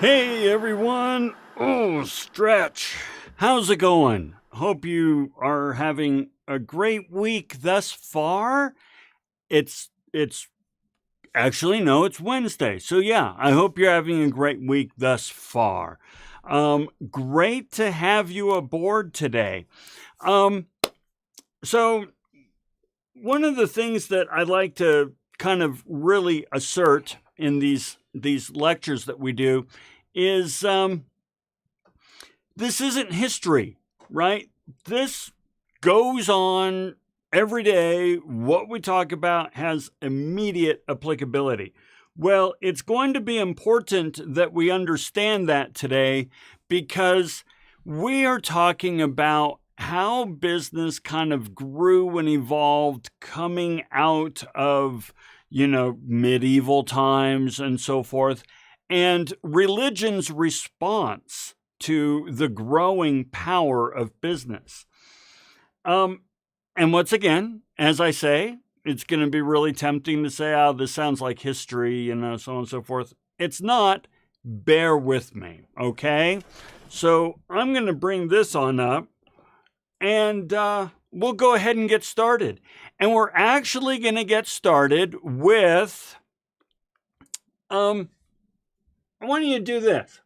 Hey everyone! Oh, Stretch. How's it going? Hope you are having a great week thus far. It's actually no, it's Wednesday. So yeah, I hope you're having a great week thus far. Great to have you aboard today. So one of the things that I like to kind of really assert in these lectures that we do is this isn't history, right? This goes on every day. What we talk about has immediate applicability. Well, it's going to be important that we understand that today because we are talking about how business kind of grew and evolved coming out of, medieval times and so forth, and religion's response to the growing power of business. And once again, as I say, it's going to be really tempting to say, oh, this sounds like history, so on and so forth. It's not. Bear with me, okay? So I'm going to bring this on up, and we'll go ahead and get started. And we're actually going to get started with, I want you to do this.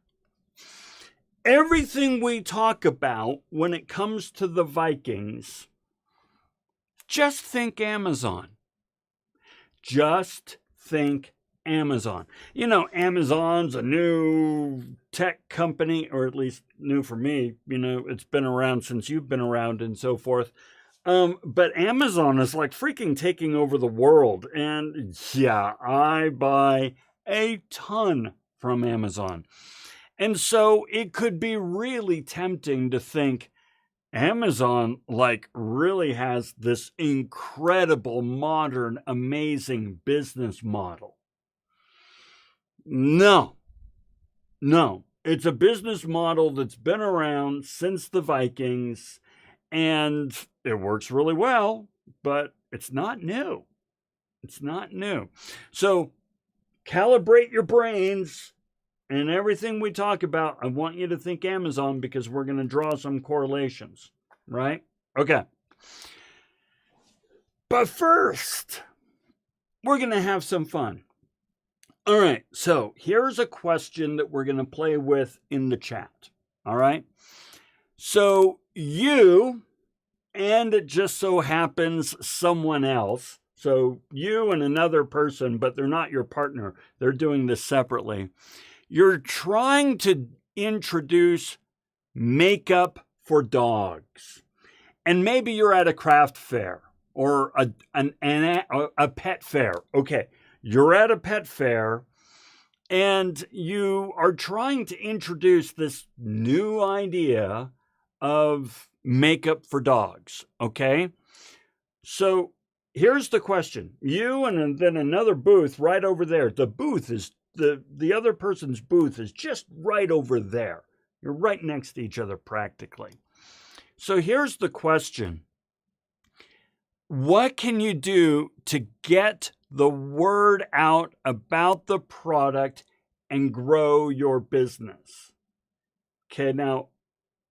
Everything we talk about when it comes to the Vikings, just think Amazon. Just think Amazon. Amazon's a new tech company, or at least new for me. It's been around since you've been around and so forth. But Amazon is like freaking taking over the world. And yeah, I buy a ton from Amazon. And so it could be really tempting to think Amazon really has this incredible, modern, amazing business model. No. It's a business model that's been around since the Vikings, and it works really well, but it's not new. It's not new. So calibrate your brains. And everything we talk about, I want you to think Amazon because we're going to draw some correlations, right? Okay. But first, we're going to have some fun. All right. So here's a question that we're going to play with in the chat. All right. So you, and it just so happens someone else. So you and another person, but they're not your partner. They're doing this separately. You're trying to introduce makeup for dogs. And maybe you're at a craft fair or a pet fair. Okay, you're at a pet fair and you are trying to introduce this new idea of makeup for dogs. Okay, so here's the question. You and then another booth right over there. The booth is the other person's booth is just right over there. You're right next to each other practically. So here's the question. What can you do to get the word out about the product and grow your business? Okay, now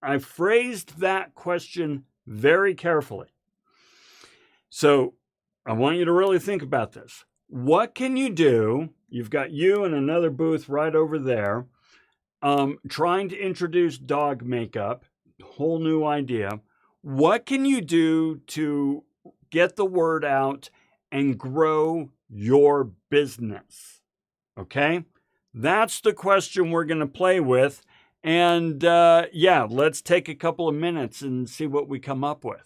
I phrased that question very carefully. So I want you to really think about this. What can you do? You've got you and another booth right over there, trying to introduce dog makeup, whole new idea. What can you do to get the word out and grow your business? Okay, that's the question we're going to play with. And let's take a couple of minutes and see what we come up with.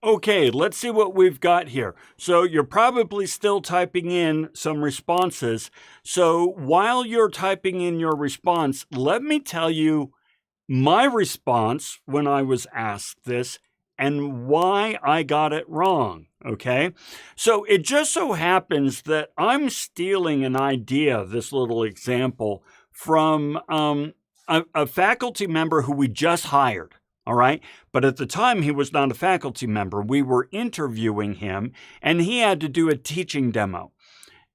Okay, let's see what we've got here. So you're probably still typing in some responses. So while you're typing in your response, let me tell you my response when I was asked this and why I got it wrong. Okay, so it just so happens that I'm stealing an idea, this little example, from a faculty member who we just hired. All right. But at the time, he was not a faculty member. We were interviewing him and he had to do a teaching demo.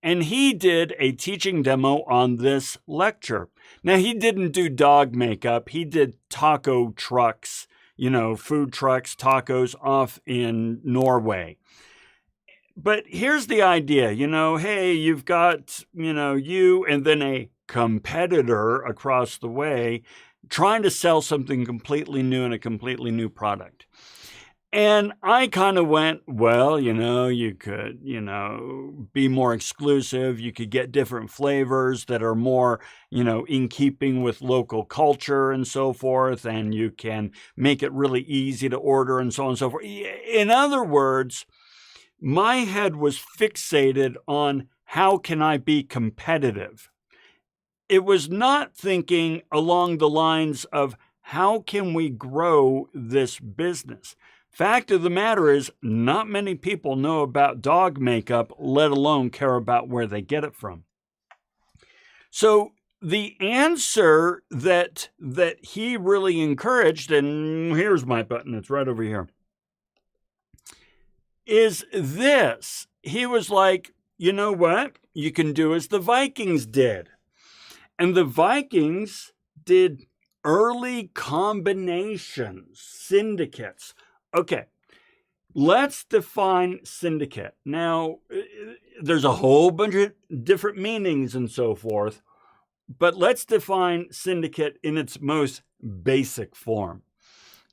And he did a teaching demo on this lecture. Now, he didn't do dog makeup. He did taco trucks, food trucks, tacos off in Norway. But here's the idea, hey, you've got, you and then a competitor across the way trying to sell something completely new and a completely new product. And I kind of went, well, you could, be more exclusive. You could get different flavors that are more, in keeping with local culture and so forth. And you can make it really easy to order and so on and so forth. In other words, my head was fixated on how can I be competitive? It was not thinking along the lines of how can we grow this business? Fact of the matter is, not many people know about dog makeup, let alone care about where they get it from. So the answer that he really encouraged, and here's my button, it's right over here, is this. He was like, you know what? You can do as the Vikings did. And the Vikings did early combinations, syndicates. Okay, let's define syndicate. Now, there's a whole bunch of different meanings and so forth, but let's define syndicate in its most basic form.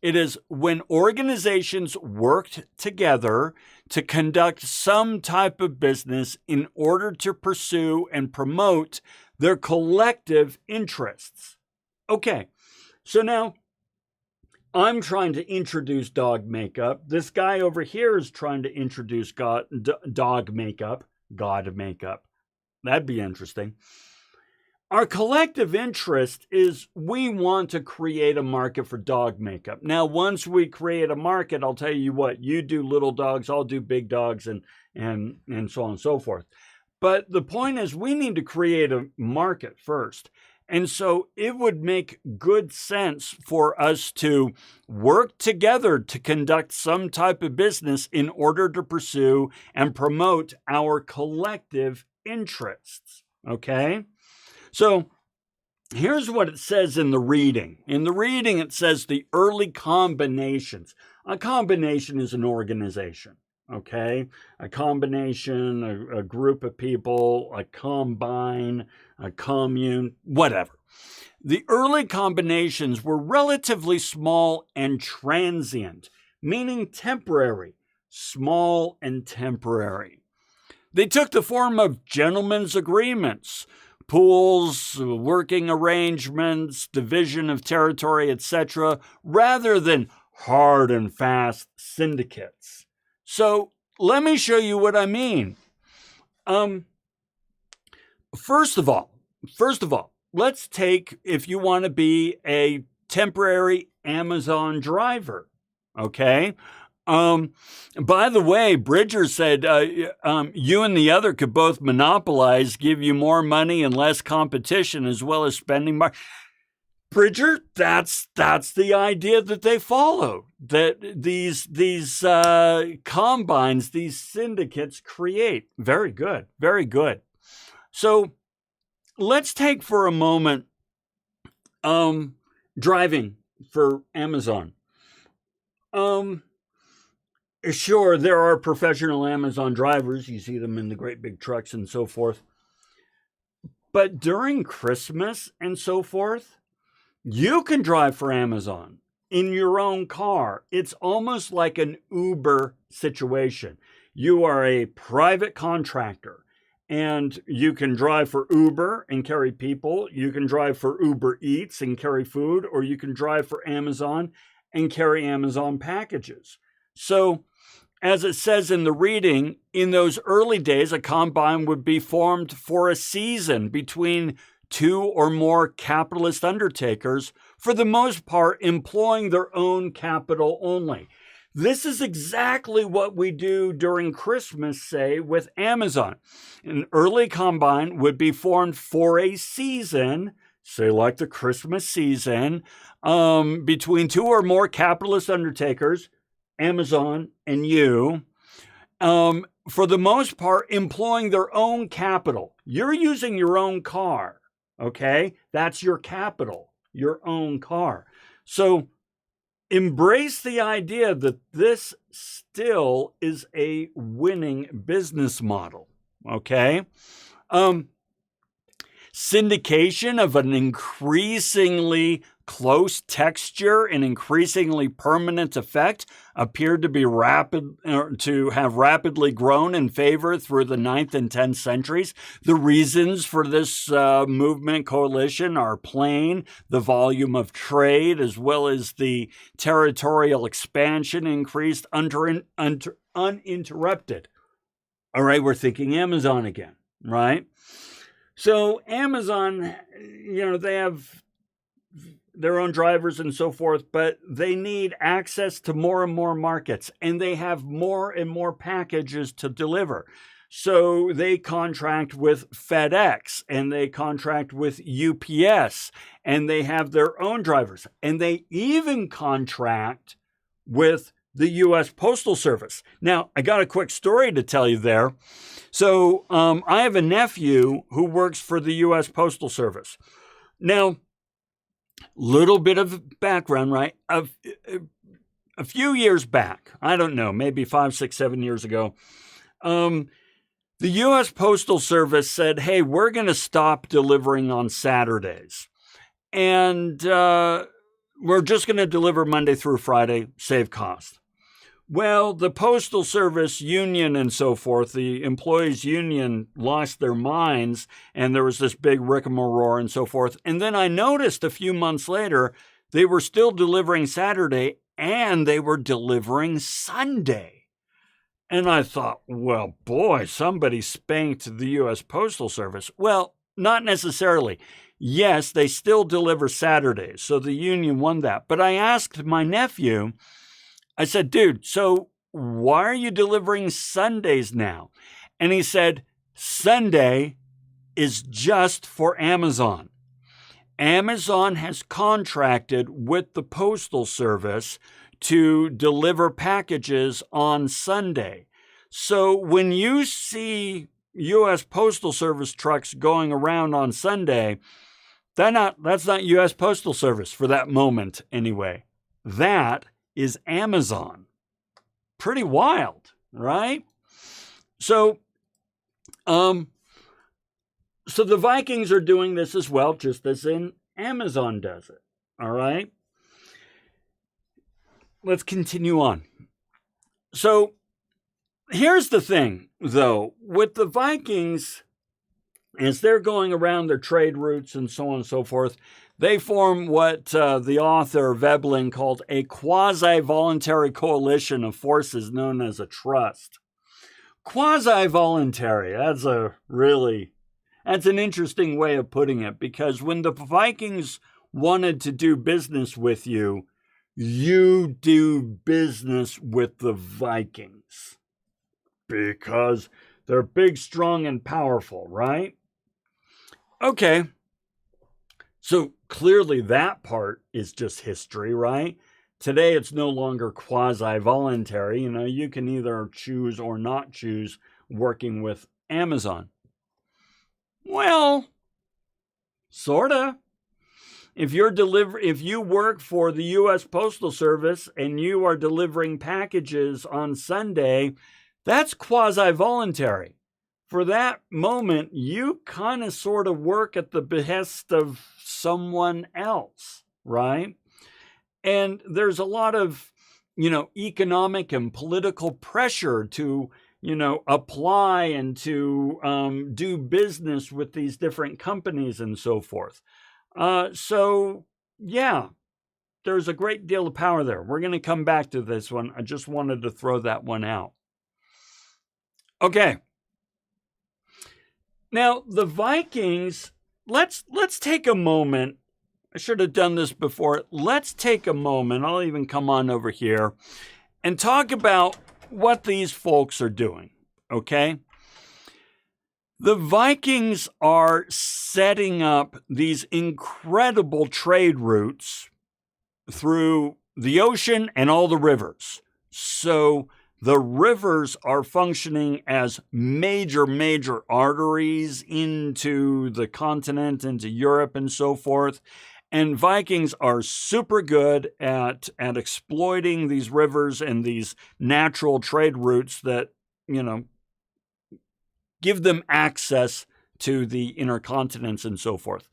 It is when organizations worked together to conduct some type of business in order to pursue and promote their collective interests. Okay, so now I'm trying to introduce dog makeup. This guy over here is trying to introduce dog makeup, God makeup. That'd be interesting. Our collective interest is we want to create a market for dog makeup. Now, once we create a market, I'll tell you what, you do little dogs, I'll do big dogs, and so on and so forth. But the point is we need to create a market first. And so it would make good sense for us to work together to conduct some type of business in order to pursue and promote our collective interests. Okay? So here's what it says in the reading. In the reading, it says the early combinations. A combination is an organization. Okay, a combination, a group of people, a combine, a commune, whatever. The early combinations were relatively small and transient, meaning temporary, small and temporary. They took the form of gentlemen's agreements, pools, working arrangements, division of territory, etc., rather than hard and fast syndicates. So let me show you what I mean. First of all, let's take, if you want to be a temporary Amazon driver, okay? By the way, Bridger said you and the other could both monopolize, give you more money and less competition, as well as spending more. Bridger, that's the idea that they follow, that these combines, these syndicates create. Very good, very good. So let's take for a moment driving for Amazon. Sure, there are professional Amazon drivers. You see them in the great big trucks and so forth. But during Christmas and so forth, you can drive for Amazon in your own car. It's almost like an Uber situation. You are a private contractor and you can drive for Uber and carry people. You can drive for Uber Eats and carry food, or you can drive for Amazon and carry Amazon packages. So as it says in the reading, in those early days, a combine would be formed for a season between two or more capitalist undertakers, for the most part employing their own capital only. This is exactly what we do during Christmas, say, with Amazon. An early combine would be formed for a season, say like the Christmas season, between two or more capitalist undertakers, Amazon and you, for the most part, employing their own capital. You're using your own car, okay? That's your capital, your own car. So embrace the idea that this still is a winning business model, okay? Syndication of an increasingly close texture and increasingly permanent effect appeared to be have rapidly grown in favor through the 9th and 10th centuries. The reasons for this movement coalition are plain: the volume of trade as well as the territorial expansion increased uninterrupted. All right, we're thinking Amazon again, right? So Amazon, they have their own drivers and so forth, but they need access to more and more markets, and they have more and more packages to deliver. So they contract with FedEx, and they contract with UPS, and they have their own drivers, and they even contract with the U.S. Postal Service. Now, I got a quick story to tell you there. So I have a nephew who works for the U.S. Postal Service. Now, little bit of background, right? A few years back, I don't know, maybe 5, 6, 7 years ago, the U.S. Postal Service said, hey, we're going to stop delivering on Saturdays. And we're just going to deliver Monday through Friday, save cost. Well, the Postal Service union and so forth, the employees union lost their minds, and there was this big rigmarole and so forth. And then I noticed a few months later, they were still delivering Saturday and they were delivering Sunday. And I thought, well, boy, somebody spanked the U.S. Postal Service. Well, not necessarily. Yes, they still deliver Saturdays, so the union won that. But I asked my nephew, I said, dude, so why are you delivering Sundays now? And he said, Sunday is just for Amazon. Amazon has contracted with the Postal Service to deliver packages on Sunday. So when you see U.S. Postal Service trucks going around on Sunday, that's not U.S. Postal Service for that moment anyway. That is Amazon. Pretty wild, right? So the Vikings are doing this as well, just as in Amazon does it. All right. Let's continue on. So here's the thing, though, with the Vikings, as they're going around their trade routes and so on and so forth, they form what the author Veblen called a quasi-voluntary coalition of forces known as a trust. Quasi-voluntary, that's an interesting way of putting it, because when the Vikings wanted to do business with you, you do business with the Vikings. Because they're big, strong, and powerful, right? Okay. So clearly that part is just history, right? Today it's no longer quasi-voluntary. You can either choose or not choose working with Amazon. Well, sorta. If you work for the U.S. Postal Service and you are delivering packages on Sunday, that's quasi-voluntary. For that moment, you kind of sort of work at the behest of someone else, right? And there's a lot of, economic and political pressure to, apply and to do business with these different companies and so forth. So, yeah, there's a great deal of power there. We're going to come back to this one. I just wanted to throw that one out. Okay. Now, the Vikings, let's take a moment. I should have done this before. Let's take a moment. I'll even come on over here and talk about what these folks are doing, okay? The Vikings are setting up these incredible trade routes through the ocean and all the rivers. So the rivers are functioning as major arteries into the continent, into Europe and so forth. And Vikings are super good at exploiting these rivers and these natural trade routes that, give them access to the inner continents and so forth.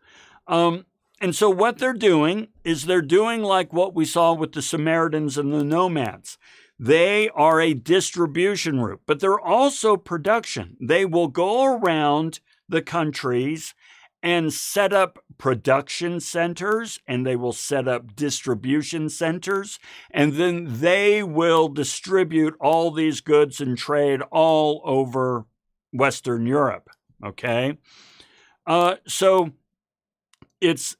And so what they're doing is they're doing like what we saw with the Samaritans and the nomads. They are a distribution route, but they're also production. They will go around the countries and set up production centers, and they will set up distribution centers, and then they will distribute all these goods and trade all over Western Europe, okay? So it's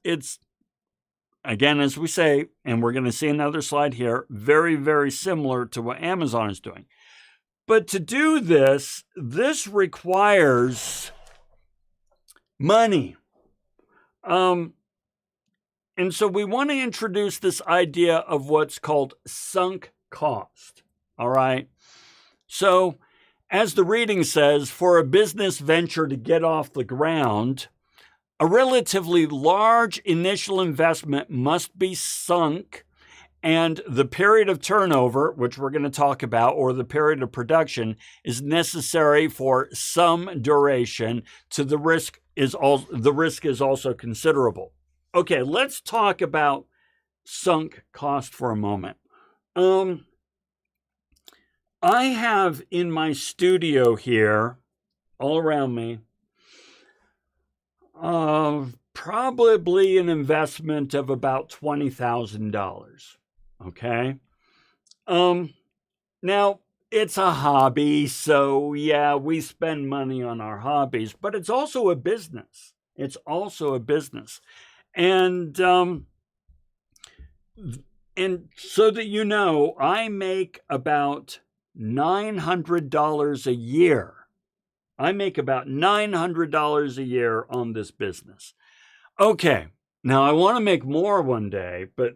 again, as we say, and we're going to see another slide here, very similar to what Amazon is doing. But to do this requires money. And so we want to introduce this idea of what's called sunk cost, all right? So as the reading says, for a business venture to get off the ground, a relatively large initial investment must be sunk, and the period of turnover, which we're going to talk about, or the period of production, is necessary for some duration. The risk is also considerable. Okay, let's talk about sunk cost for a moment. I have in my studio here, all around me, probably an investment of about $20,000. Okay. Now it's a hobby, so yeah, we spend money on our hobbies, but it's also a business. And so that you know, I make about $900 a year. I make about $900 a year on this business. Okay, now I want to make more one day, but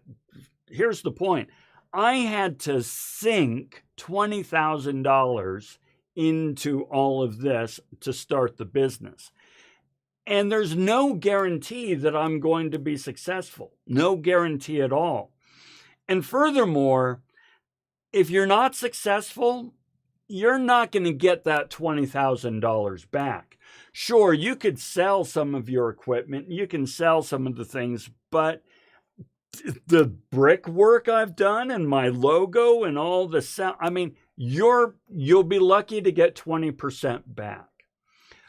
here's the point. I had to sink $20,000 into all of this to start the business. And there's no guarantee that I'm going to be successful. No guarantee at all. And furthermore, if you're not successful, you're not going to get that $20,000 back. Sure, you could sell some of your equipment, you can sell some of the things, but the brickwork I've done and my logo and all the sound, you'll be lucky to get 20% back.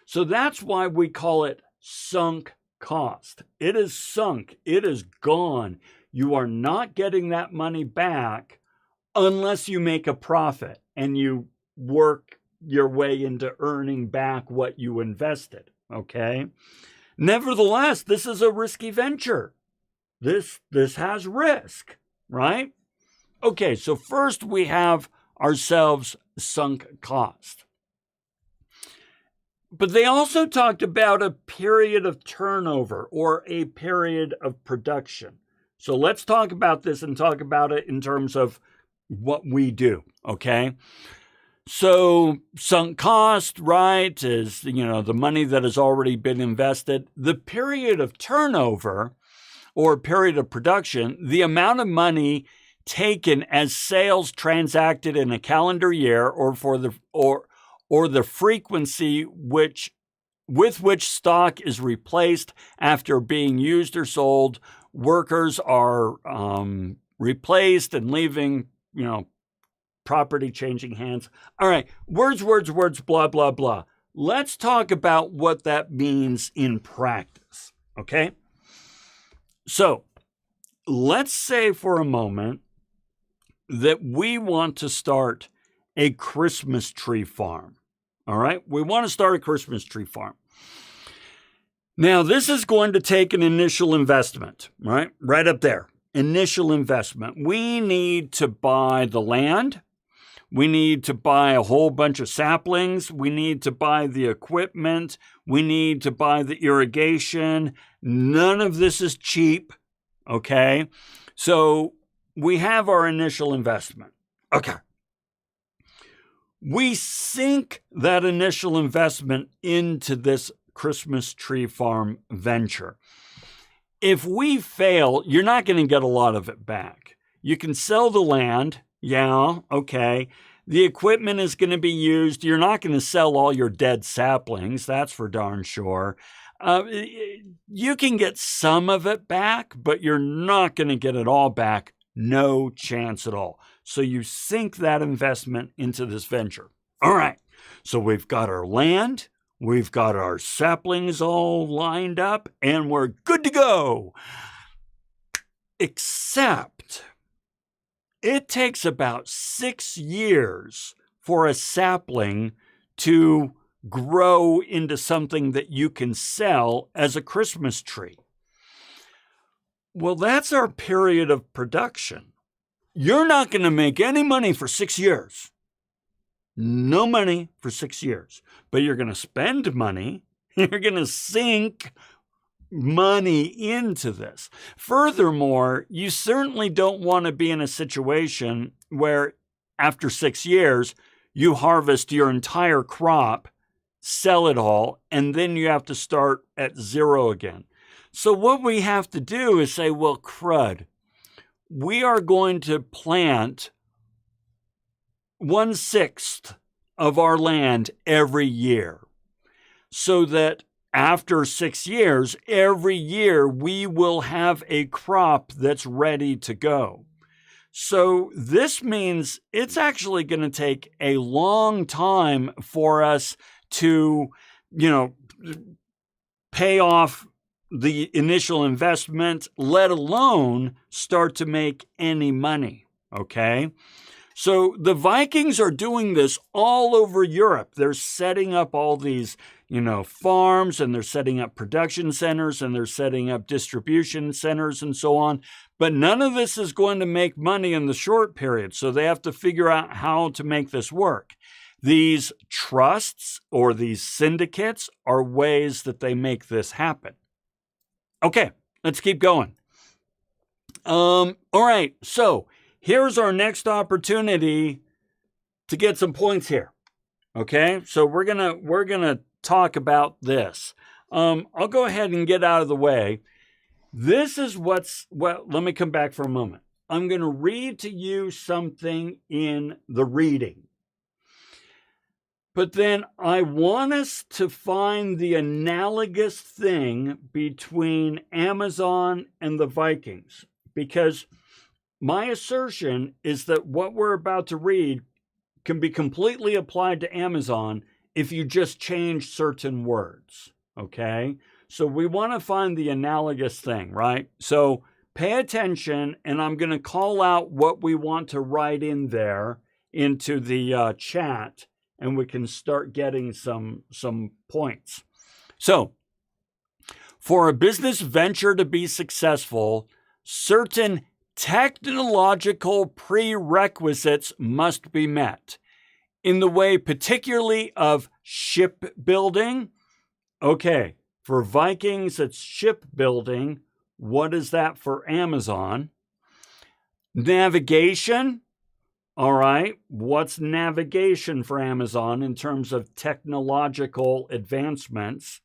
So that's why we call it sunk cost. It is sunk. It is gone. You are not getting that money back unless you make a profit and you work your way into earning back what you invested, okay? Nevertheless, this is a risky venture. This has risk, right? Okay, so first we have ourselves sunk cost. But they also talked about a period of turnover or a period of production. So let's talk about this and talk about it in terms of what we do, okay? So sunk cost, right, is, the money that has already been invested. The period of turnover or period of production, the amount of money taken as sales transacted in a calendar year or the frequency with which stock is replaced after being used or sold. Workers are replaced and leaving, property changing hands. All right, words, blah, blah, blah. Let's talk about what that means in practice, okay? So let's say for a moment that we want to start a Christmas tree farm. All right, we want to start a Christmas tree farm. Now, this is going to take an initial investment, right? Right up there, initial investment. We need to buy the land. We need to buy a whole bunch of saplings. We need to buy the equipment. We need to buy the irrigation. None of this is cheap, okay? So we have our initial investment. Okay. We sink that initial investment into this Christmas tree farm venture. If we fail, you're not going to get a lot of it back. You can sell the land. Yeah, okay. The equipment is going to be used. You're not going to sell all your dead saplings. That's for darn sure. You can get some of it back, but you're not going to get it all back. No chance at all. So you sink that investment into this venture. All right. So we've got our land. We've got our saplings all lined up, and we're good to go. Except it takes about 6 years for a sapling to grow into something that you can sell as a Christmas tree. Well, that's our period of production. You're not going to make any money for 6 years. No money for 6 years. But you're going to spend money. You're going to sink money into this. Furthermore, you certainly don't want to be in a situation where after 6 years, you harvest your entire crop, sell it all, and then you have to start at zero again. So what we have to do is say, well, crud, we are going to plant 1/6 of our land every year so that after 6 years, every year we will have a crop that's ready to go. So this means it's actually going to take a long time for us to, pay off the initial investment, let alone start to make any money, okay? So the Vikings are doing this all over Europe. They're setting up all these, farms, and they're setting up production centers, and they're setting up distribution centers and so on. But none of this is going to make money in the short period. So they have to figure out how to make this work. These trusts or these syndicates are ways that they make this happen. Okay, let's keep going. All right, so here's our next opportunity to get some points here. Okay, so we're gonna talk about this. I'll go ahead and get out of the way. This is let me come back for a moment. I'm going to read to you something in the reading. But then I want us to find the analogous thing between Amazon and the Vikings, because my assertion is that what we're about to read can be completely applied to Amazon if you just change certain words, okay? So we want to find the analogous thing, right? So pay attention, and I'm going to call out what we want to write in there into the chat, and we can start getting some points. So, for a business venture to be successful, certain technological prerequisites must be met. In the way particularly of shipbuilding. Okay, for Vikings, it's shipbuilding. What is that for Amazon? Navigation. All right, what's navigation for Amazon in terms of technological advancements?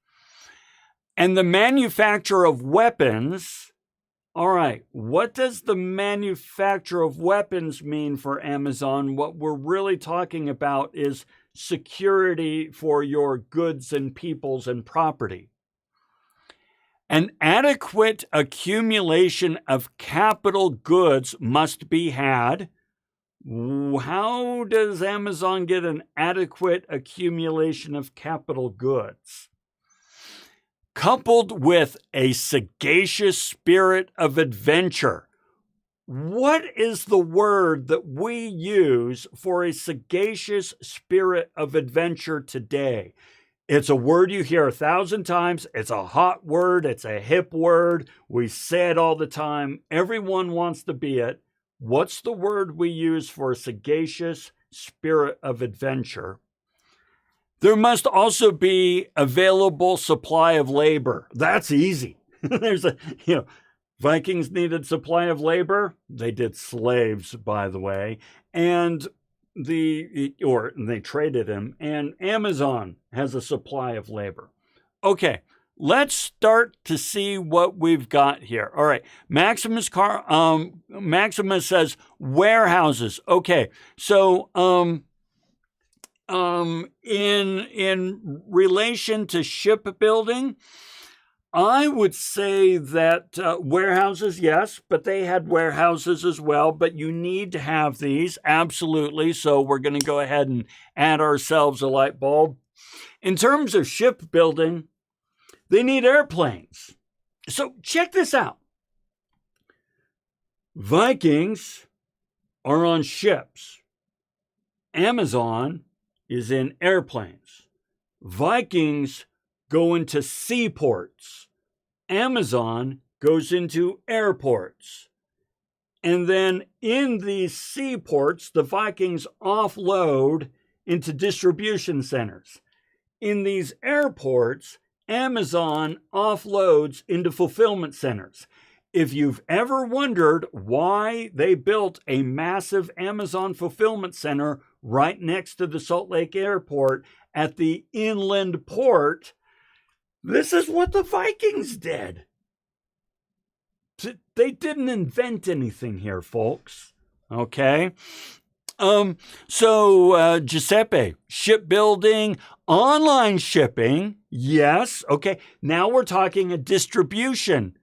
And the manufacture of weapons. All right, what does the manufacture of weapons mean for Amazon? What we're really talking about is security for your goods and peoples and property. An adequate accumulation of capital goods must be had. How does Amazon get an adequate accumulation of capital goods? Coupled with a sagacious spirit of adventure. what is the word that we use for a sagacious spirit of adventure today? It's a word you hear 1,000 times. It's a hot word. It's a hip word. We say it all the time. Everyone wants to be it. What's the word we use for a sagacious spirit of adventure? There must also be available supply of labor. That's easy. There's Vikings needed supply of labor. They did slaves, by the way, and they traded him. And Amazon has a supply of labor. Okay, let's start to see what we've got here. All right, Maximus says warehouses. Okay, so in relation to shipbuilding, I would say that warehouses, yes, but they had warehouses as well. But you need to have these, absolutely. So we're going to go ahead and add ourselves a light bulb. In terms of shipbuilding, they need airplanes. So check this out. Vikings are on ships. Amazon is in airplanes. Vikings go into seaports. Amazon goes into airports. And then in these seaports, the Vikings offload into distribution centers. In these airports, Amazon offloads into fulfillment centers. If you've ever wondered why they built a massive Amazon fulfillment center right next to the Salt Lake Airport at the inland port, this is what the Vikings did. They didn't invent anything here, folks. Okay? So Giuseppe, shipbuilding, online shipping, yes. Okay, now we're talking a distribution,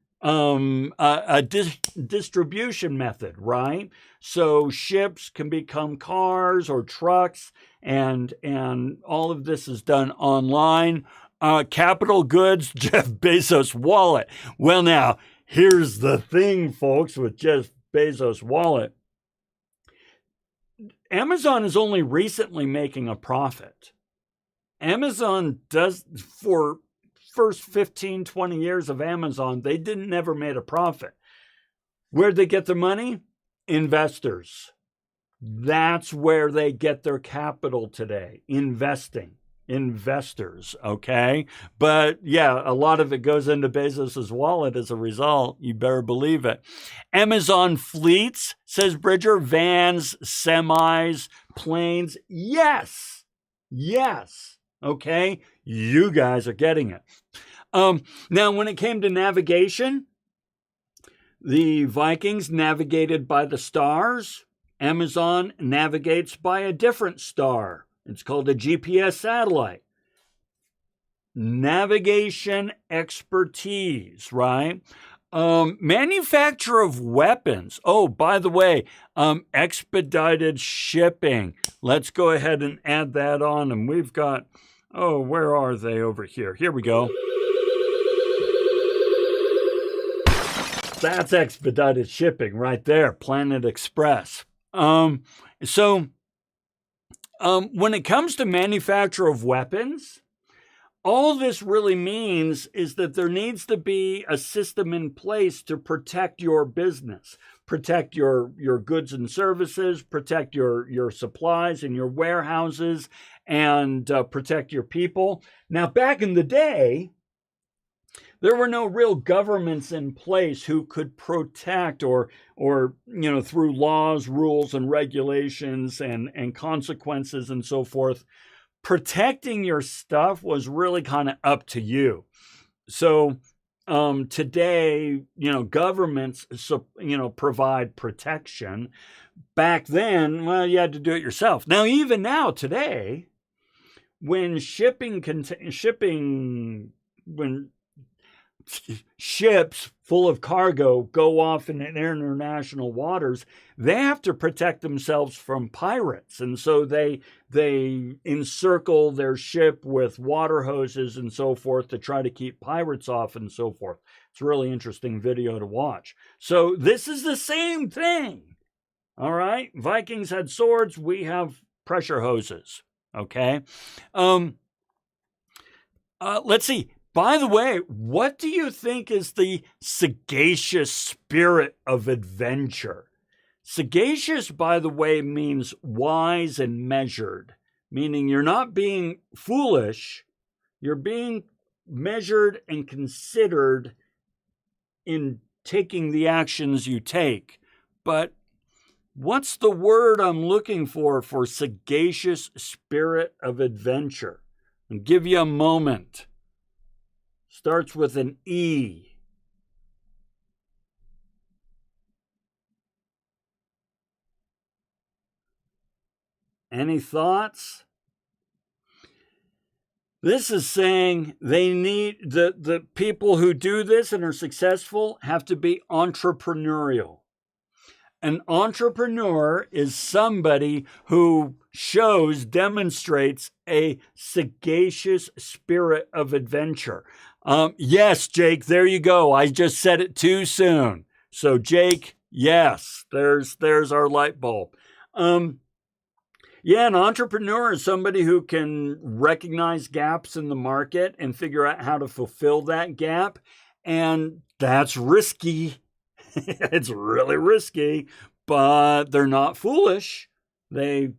distribution method, right? So ships can become cars or trucks, and all of this is done online. Capital goods, Jeff Bezos' wallet. Well, now, here's the thing, folks, with Jeff Bezos' wallet. Amazon is only recently making a profit. Amazon does, for first 15, 20 years of Amazon, they never made a profit. Where'd they get their money? Investors. That's where they get their capital today, investing. Investors, okay? But yeah, a lot of it goes into Bezos's wallet as a result. You better believe it. Amazon fleets, says Bridger, vans, semis, planes. Yes, okay? You guys are getting it. Now, when it came to navigation, the Vikings navigated by the stars. Amazon navigates by a different star. It's called a GPS satellite. Navigation expertise, right? Manufacture of weapons. Oh, by the way, expedited shipping. Let's go ahead and add that on. And we've got, where are they over here? Here we go. That's expedited shipping right there, Planet Express. When it comes to manufacture of weapons, all this really means is that there needs to be a system in place to protect your business, protect your goods and services, protect your supplies and your warehouses, and protect your people. Now, back in the day, there were no real governments in place who could protect or through laws, rules, and regulations and consequences and so forth, protecting your stuff was really kind of up to you. So today, governments, provide protection. Back then, well, you had to do it yourself. Now, even now, today, when ships full of cargo go off in international waters, they have to protect themselves from pirates. And so they encircle their ship with water hoses and so forth to try to keep pirates off and so forth. It's a really interesting video to watch. So this is the same thing. All right. Vikings had swords. We have pressure hoses. Okay. Let's see. By the way, what do you think is the sagacious spirit of adventure? Sagacious, by the way, means wise and measured, meaning you're not being foolish, you're being measured and considered in taking the actions you take. But what's the word I'm looking for sagacious spirit of adventure? I'll give you a moment. Starts with an E. Any thoughts? This is saying they need the people who do this and are successful have to be entrepreneurial. An entrepreneur is somebody who demonstrates a sagacious spirit of adventure. Yes, Jake, there you go. I just said it too soon. So, Jake, yes, there's our light bulb. Yeah, an entrepreneur is somebody who can recognize gaps in the market and figure out how to fulfill that gap. And that's risky. It's really risky, but they're not foolish. They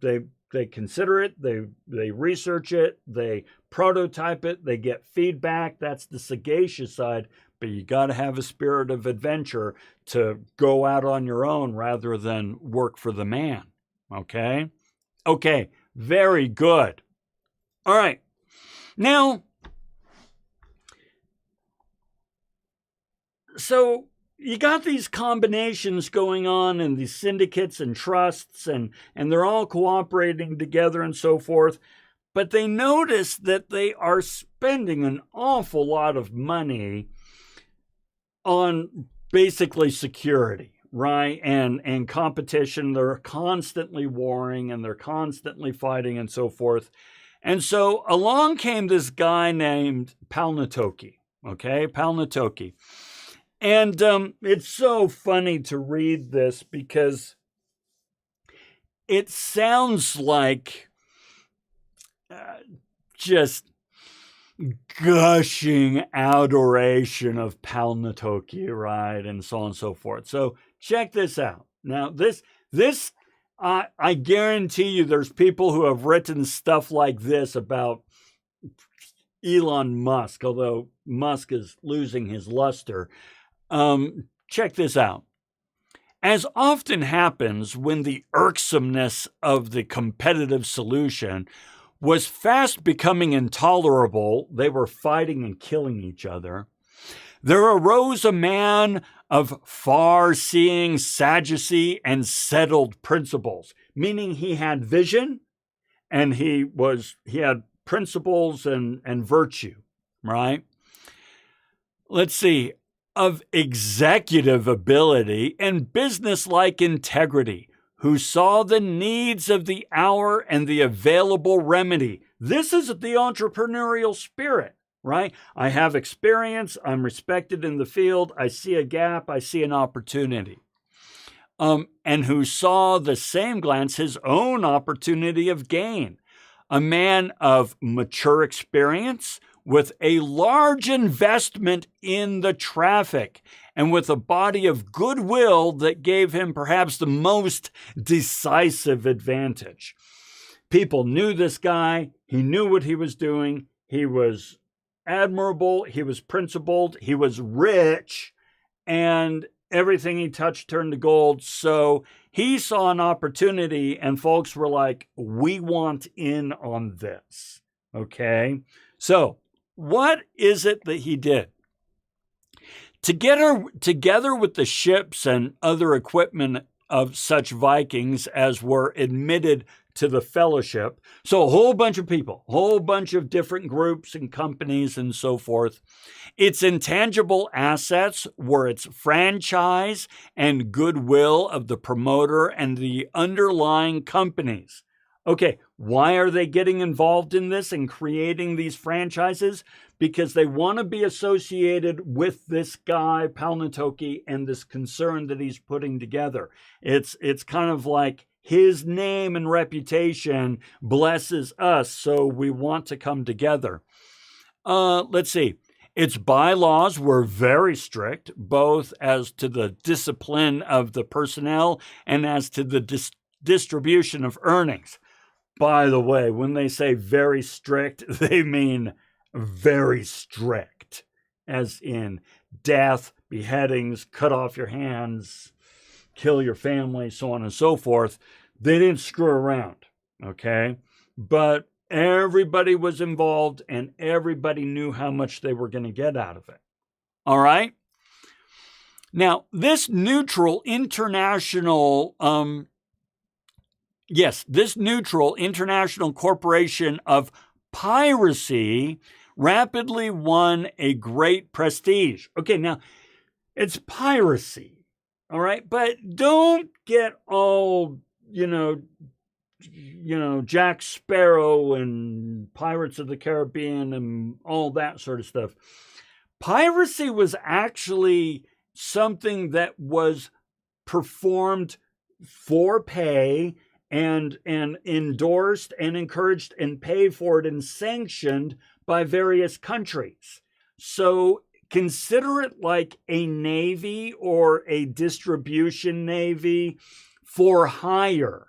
consider it, they research it, they prototype it, they get feedback. That's the sagacious side, but you got to have a spirit of adventure to go out on your own rather than work for the man. Okay? Okay, very good. All right. Now, so you got these combinations going on and these syndicates and trusts, and they're all cooperating together and so forth. But they notice that they are spending an awful lot of money on basically security, right? And competition. They're constantly warring and they're constantly fighting and so forth. And so along came this guy named Palnatoke. Okay, Palnatoke. And it's so funny to read this because it sounds like just gushing adoration of Palnatoke, right? And so on and so forth. So check this out. Now, this I guarantee you there's people who have written stuff like this about Elon Musk, although Musk is losing his luster. Check this out. As often happens when the irksomeness of the competitive solution was fast becoming intolerable, they were fighting and killing each other, there arose a man of far-seeing sagacity and settled principles, meaning he had vision and he had principles and virtue, right? Let's see. Of executive ability and businesslike integrity, who saw the needs of the hour and the available remedy. This is the entrepreneurial spirit, right? I have experience, I'm respected in the field, I see a gap, I see an opportunity. And who saw the same glance his own opportunity of gain. A man of mature experience, with a large investment in the traffic and with a body of goodwill that gave him perhaps the most decisive advantage. People knew this guy. He knew what he was doing. He was admirable. He was principled. He was rich. And everything he touched turned to gold. So he saw an opportunity and folks were like, we want in on this. Okay? So, what is it that he did? Together with the ships and other equipment of such Vikings as were admitted to the fellowship. So a whole bunch of people, a whole bunch of different groups and companies and so forth. Its intangible assets were its franchise and goodwill of the promoter and the underlying companies. Okay, why are they getting involved in this and creating these franchises? Because they want to be associated with this guy, Palnatoke, and this concern that he's putting together. It's kind of like his name and reputation blesses us, so we want to come together. Let's see. Its bylaws were very strict, both as to the discipline of the personnel and as to the distribution of earnings. By the way, when they say very strict, they mean very strict, as in death, beheadings, cut off your hands, kill your family, so on and so forth. They didn't screw around, okay? But everybody was involved and everybody knew how much they were going to get out of it. All right? Now, this neutral international corporation of piracy rapidly won a great prestige. Okay, now, it's piracy, all right? But don't get all, Jack Sparrow and Pirates of the Caribbean and all that sort of stuff. Piracy was actually something that was performed for pay and endorsed and encouraged and paid for it and sanctioned by various countries. So consider it like a navy or a distribution navy for hire.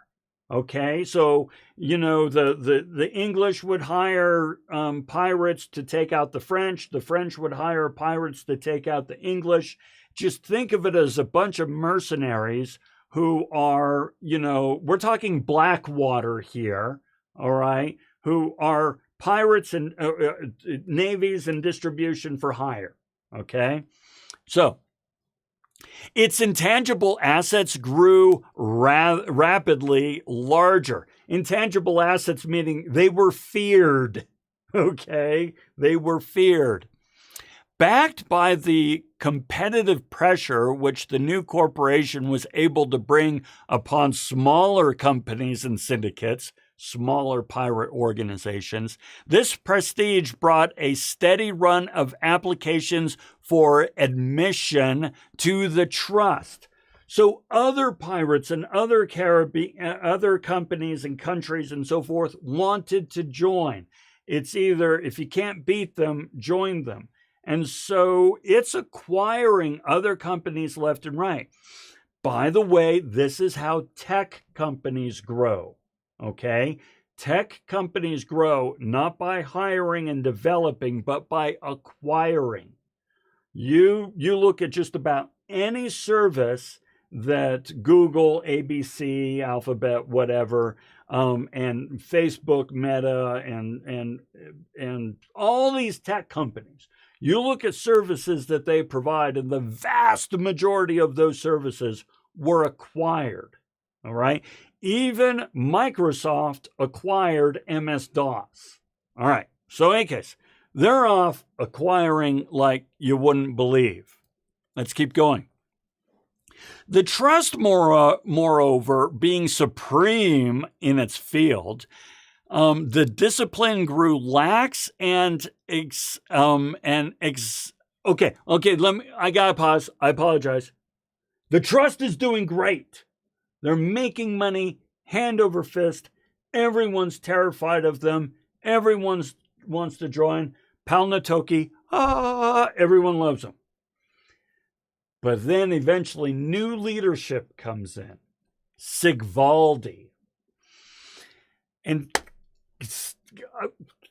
Okay, so, the English would hire pirates to take out the French would hire pirates to take out the English. Just think of it as a bunch of mercenaries who are, we're talking Blackwater here, all right, who are pirates and navies and distribution for hire, okay? So, its intangible assets grew rapidly larger. Intangible assets meaning they were feared, okay? They were feared. Backed by the competitive pressure which the new corporation was able to bring upon smaller companies and syndicates, smaller pirate organizations, this prestige brought a steady run of applications for admission to the trust. So other pirates and other companies and countries and so forth wanted to join. It's either, if you can't beat them, join them. And so it's acquiring other companies left and right. By the way, this is how tech companies grow, okay? Tech companies grow not by hiring and developing, but by acquiring. You look at just about any service that Google, ABC, Alphabet, whatever, and Facebook, Meta, and all these tech companies. You look at services that they provide, and the vast majority of those services were acquired, all right? Even Microsoft acquired MS-DOS. All right, so in any case, they're off acquiring like you wouldn't believe. Let's keep going. The trust, moreover, being supreme in its field, the discipline grew lax and okay, I gotta pause. I apologize. The trust is doing great. They're making money hand over fist. Everyone's terrified of them. Everyone wants to join. Palnatoke, everyone loves them. But then eventually new leadership comes in. Sigvaldi. And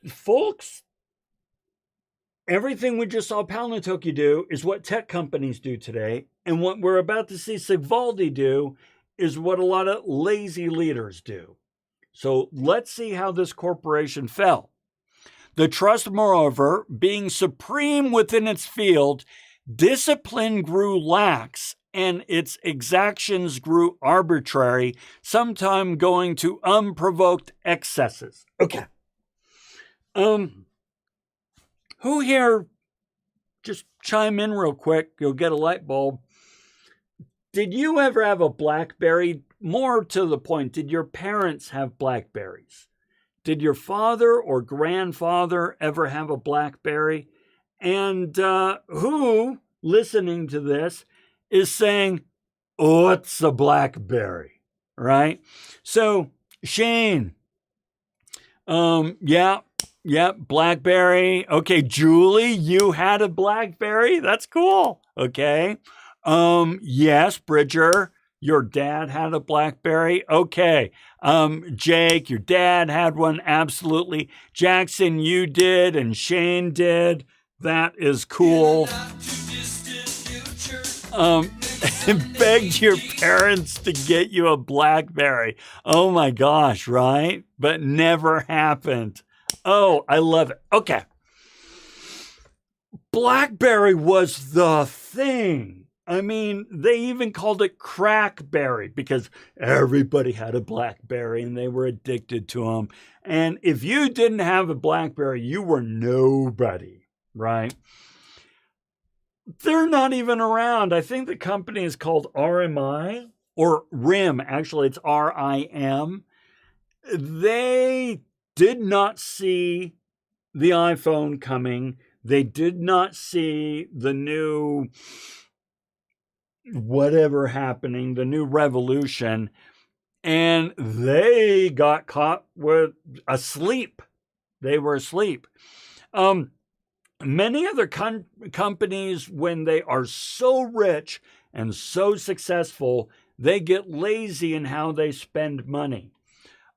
folks, everything we just saw Palnatoke do is what tech companies do today. And what we're about to see Sigvaldi do is what a lot of lazy leaders do. So let's see how this corporation fell. The trust, moreover, being supreme within its field, discipline grew lax and its exactions grew arbitrary, sometime going to unprovoked excesses. Okay. Who here, just chime in real quick, you'll get a light bulb. Did you ever have a BlackBerry? More to the point, did your parents have BlackBerries? Did your father or grandfather ever have a BlackBerry? And who, listening to this, is saying, oh, what's a BlackBerry, right? So, Shane, yeah, BlackBerry. Okay, Julie, you had a BlackBerry? That's cool. Okay. Yes, Bridger, your dad had a BlackBerry. Okay. Jake, your dad had one. Absolutely. Jackson, you did, and Shane did. That is cool. Begged your parents to get you a BlackBerry. Oh my gosh, right? But never happened. Oh, I love it. Okay. BlackBerry was the thing. I mean, they even called it Crackberry because everybody had a BlackBerry and they were addicted to them. And if you didn't have a BlackBerry, you were nobody, right? They're not even around. I think the company is called RMI or RIM. Actually, it's RIM. They did not see the iPhone coming. They did not see the new whatever happening, the new revolution, and they got caught with asleep. They were asleep. Many other companies, when they are so rich and so successful, they get lazy in how they spend money.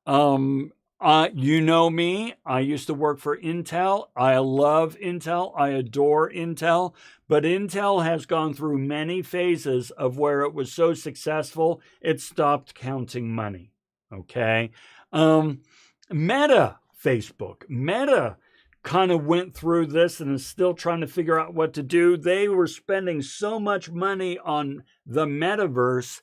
You know me, I used to work for Intel. I love Intel. I adore Intel. But Intel has gone through many phases of where it was so successful, it stopped counting money. Okay. Meta, Facebook. Meta kind of went through this and is still trying to figure out what to do. They were spending so much money on the metaverse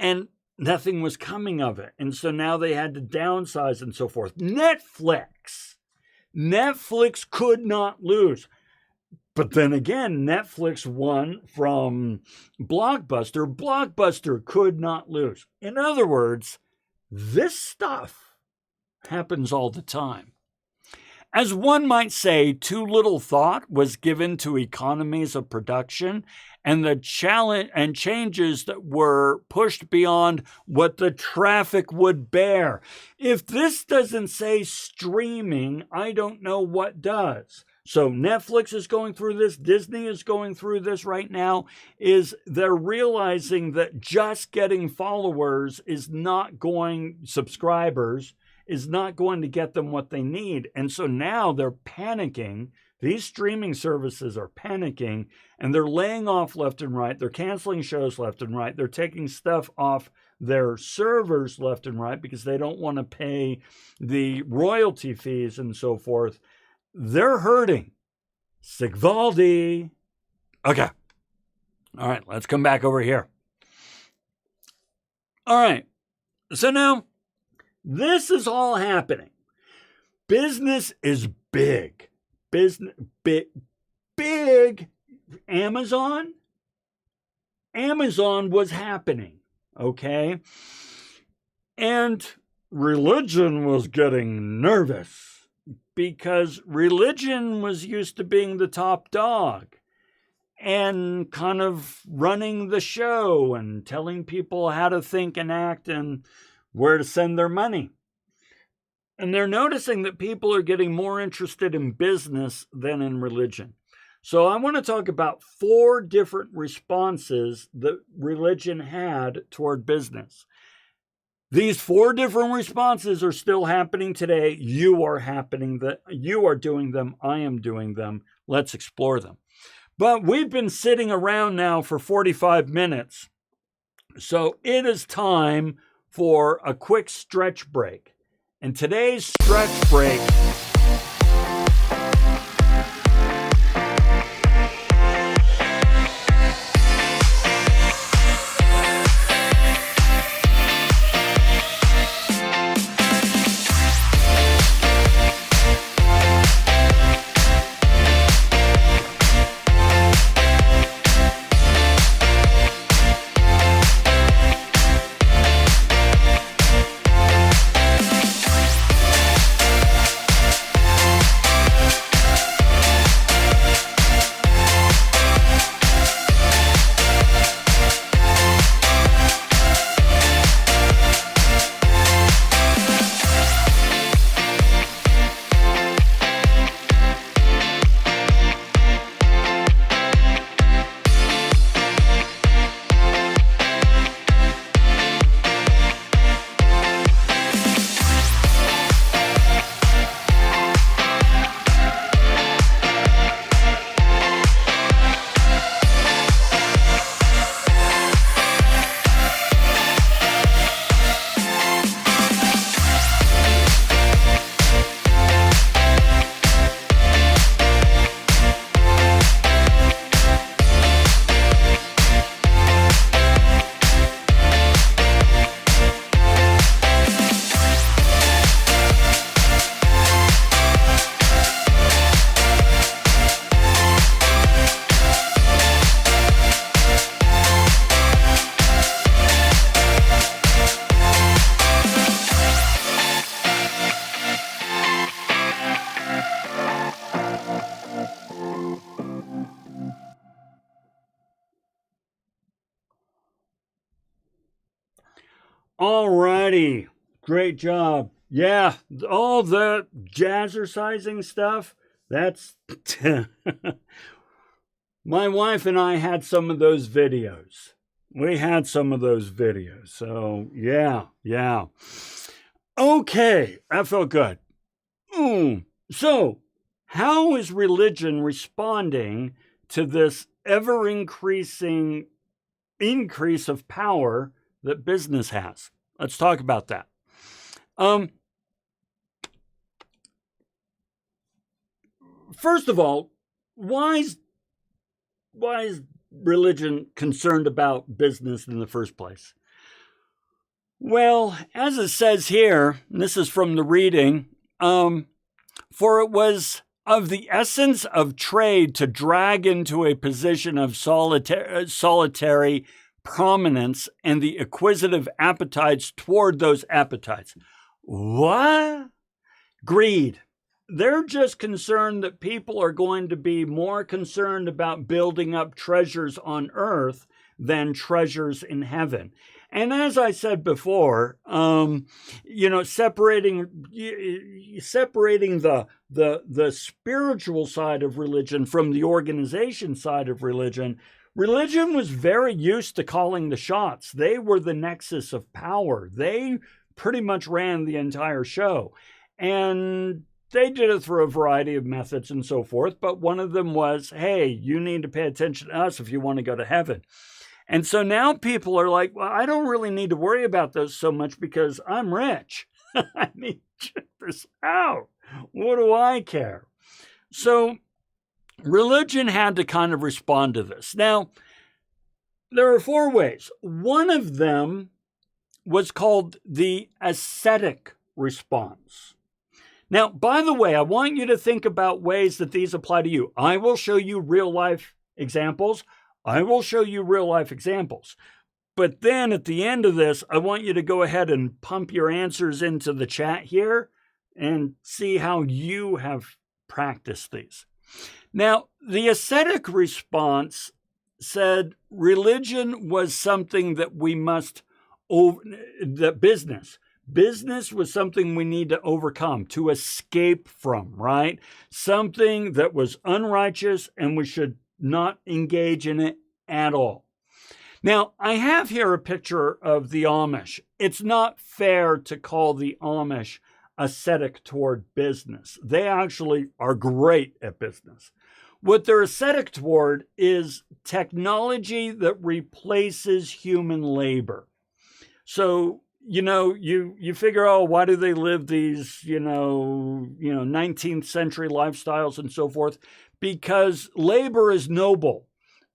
and nothing was coming of it. And so now they had to downsize and so forth. Netflix could not lose. But then again, Netflix won from Blockbuster. Blockbuster could not lose. In other words, this stuff happens all the time. As one might say, too little thought was given to economies of production and the challenge and changes that were pushed beyond what the traffic would bear. If this doesn't say streaming, I don't know what does. So Netflix is going through this, Disney is going through this right now, is they're realizing that just getting followers is not going, subscribers, is not going to get them what they need. And so now they're panicking. These streaming services are panicking and they're laying off left and right. They're canceling shows left and right. They're taking stuff off their servers left and right because they don't want to pay the royalty fees and so forth. They're hurting. Sigvaldi. Okay. All right, let's come back over here. All right. So now this is all happening. Business is big. Business big. Amazon was happening, okay? And religion was getting nervous because religion was used to being the top dog and kind of running the show and telling people how to think and act and where to send their money. And they're noticing that people are getting more interested in business than in religion. So I want to talk about 4 different responses that religion had toward business. These 4 different responses are still happening today. You are doing them. I am doing them. Let's explore them. But we've been sitting around now for 45 minutes. So it is time for a quick stretch break. And today's stretch break All righty. Great job. Yeah, all the jazzercising stuff, that's my wife and I had some of those videos. We had some of those videos. So, yeah. Okay, that felt good. So, how is religion responding to this ever increasing increase of power that business has? Let's talk about that. First of all, why is religion concerned about business in the first place? Well, as it says here, and this is from the reading, for it was of the essence of trade to drag into a position of solitary prominence and the acquisitive appetites toward those appetites. What? Greed. They're just concerned that people are going to be more concerned about building up treasures on earth than treasures in heaven. And as I said before, separating the spiritual side of religion from the organization side of religion was very used to calling the shots. They were the nexus of power. They pretty much ran the entire show. And they did it through a variety of methods and so forth. But one of them was, hey, you need to pay attention to us if you want to go to heaven. And so now people are like, well, I don't really need to worry about those so much because I'm rich. I mean, check this out. What do I care? So religion had to kind of respond to this. Now, there are 4 ways. One of them was called the ascetic response. Now, by the way, I want you to think about ways that these apply to you. I will show you real life examples. But then at the end of this, I want you to go ahead and pump your answers into the chat here and see how you have practiced these. Now, the ascetic response said religion was something that we must, business was something we need to overcome, to escape from, right? Something that was unrighteous and we should not engage in it at all. Now, I have here a picture of the Amish. It's not fair to call the Amish ascetic toward business. They actually are great at business. What they're ascetic toward is technology that replaces human labor. So, you figure, oh, why do they live these, 19th century lifestyles and so forth? Because labor is noble.